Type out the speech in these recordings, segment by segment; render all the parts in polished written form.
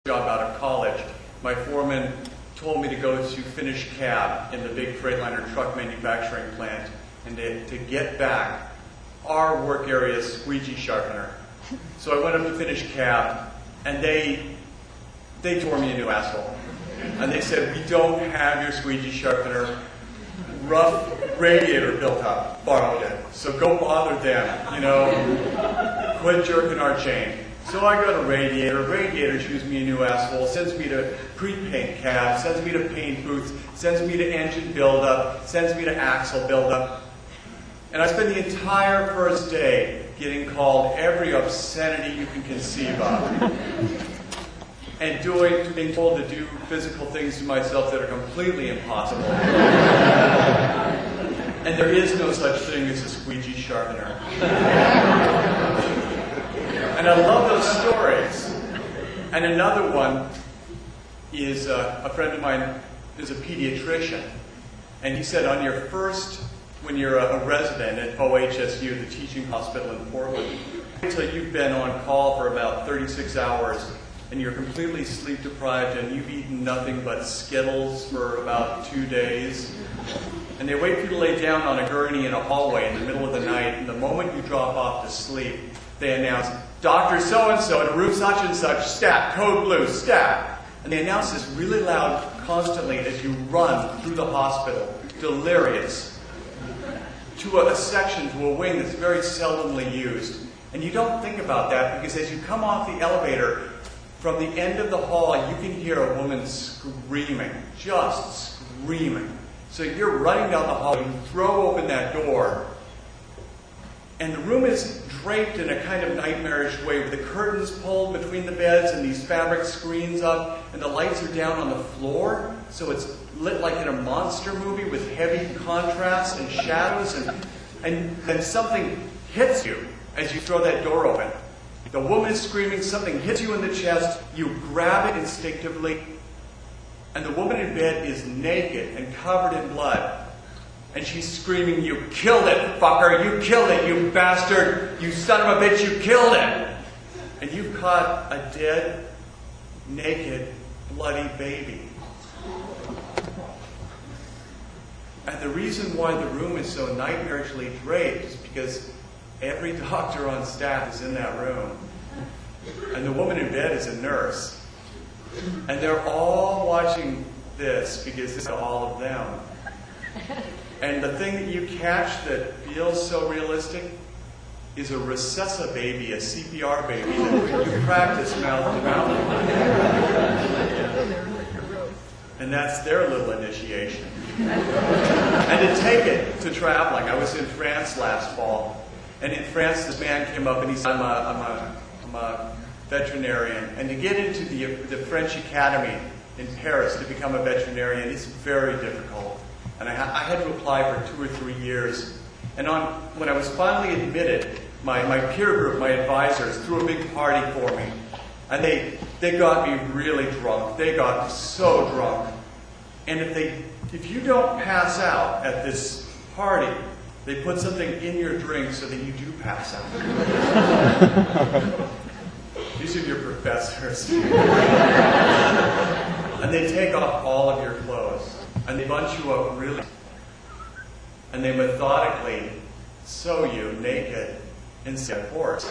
Job out of college, my foreman told me to go to finish cab in the big Freightliner truck manufacturing plant, and to get back, our work area is Squeegee sharpener. So I went up to finish cab, and they tore me a new asshole. And they said, "We don't have your Squeegee sharpener. Rough radiator built up, borrowed it. So go bother them, quit jerking our chain." So I go to Radiator shoots me a new asshole, sends me to pre-paint cab, sends me to paint booths, sends me to engine buildup, sends me to axle buildup. And I spend the entire first day getting called every obscenity you can conceive of. And being told to do physical things to myself that are completely impossible. And there is no such thing as a Squeegee sharpener. And I love those stories. And another one is a friend of mine is a pediatrician. And he said when you're a resident at OHSU, the teaching hospital in Portland, until you've been on call for about 36 hours and you're completely sleep deprived and you've eaten nothing but Skittles for about 2 days. And they wait for you to lay down on a gurney in a hallway in the middle of the night, and the moment you drop off to sleep, they announce, "Dr. So-and-so at room such and such, stat, code blue, stat." And they announce this really loud constantly as you run through the hospital, delirious, to a section, to a wing that's very seldomly used. And you don't think about that because as you come off the elevator, from the end of the hall, you can hear a woman screaming, just screaming. So you're running down the hall, you throw open that door, and the room is draped in a kind of nightmarish way with the curtains pulled between the beds and these fabric screens up, and the lights are down on the floor, so it's lit like in a monster movie with heavy contrasts and shadows, and then something hits you as you throw that door open. The woman is screaming, something hits you in the chest, you grab it instinctively, and the woman in bed is naked and covered in blood. And she's screaming, "You killed it, fucker! You killed it, you bastard! You son of a bitch, you killed it!" And you've caught a dead, naked, bloody baby. And the reason why the room is so nightmarishly draped is because every doctor on staff is in that room. And the woman in bed is a nurse. And they're all watching this because it's all of them. And the thing that you catch that feels so realistic is a recessa baby, a CPR baby that you practice mouth to mouth. And that's their little initiation. And to take it to traveling, I was in France last fall, and in France this man came up and he said, I'm a veterinarian, and to get into the French Academy in Paris to become a veterinarian is very difficult. And I had to apply for 2 or 3 years. And when I was finally admitted, my peer group, my advisors, threw a big party for me. And they got me really drunk. They got me so drunk. And if you don't pass out at this party, they put something in your drink so that you do pass out. These are your professors. And they take off all of your clothes. And they bunch you up really. And they methodically sew you naked in ports.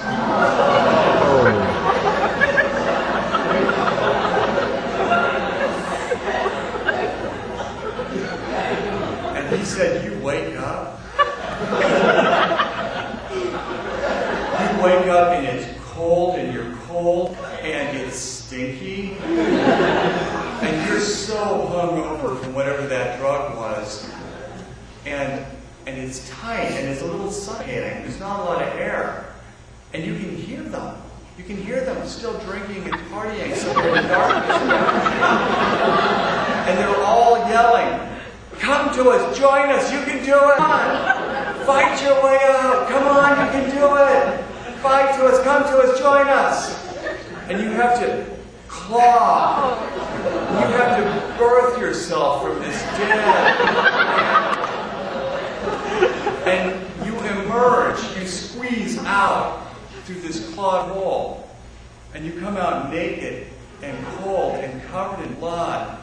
And he said, "You wake up. You wake up and it's cold and you're cold and it's stinky. And you're so hungover from whatever that drug was. And it's tight and it's a little suffocating. There's not a lot of air. And you can hear them. You can hear them still drinking and partying somewhere in the darkness. And they're all yelling, 'Come to us, join us, you can do it! Come on, fight your way out, come on, you can do it! Fight to us, come to us, join us!' And you have to claw. You have to birth yourself from this dead. And you emerge, you squeeze out through this clawed hole. And you come out naked and cold. blood.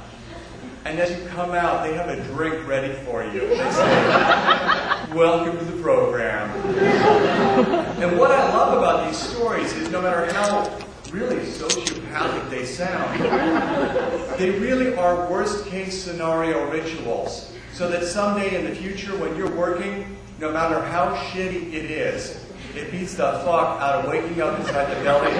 And as you come out, they have a drink ready for you. They say, welcome to the program. And what I love about these stories is no matter how really sociopathic they sound, they really are worst-case scenario rituals. So that someday in the future when you're working, no matter how shitty it is, it beats the fuck out of waking up inside the belly.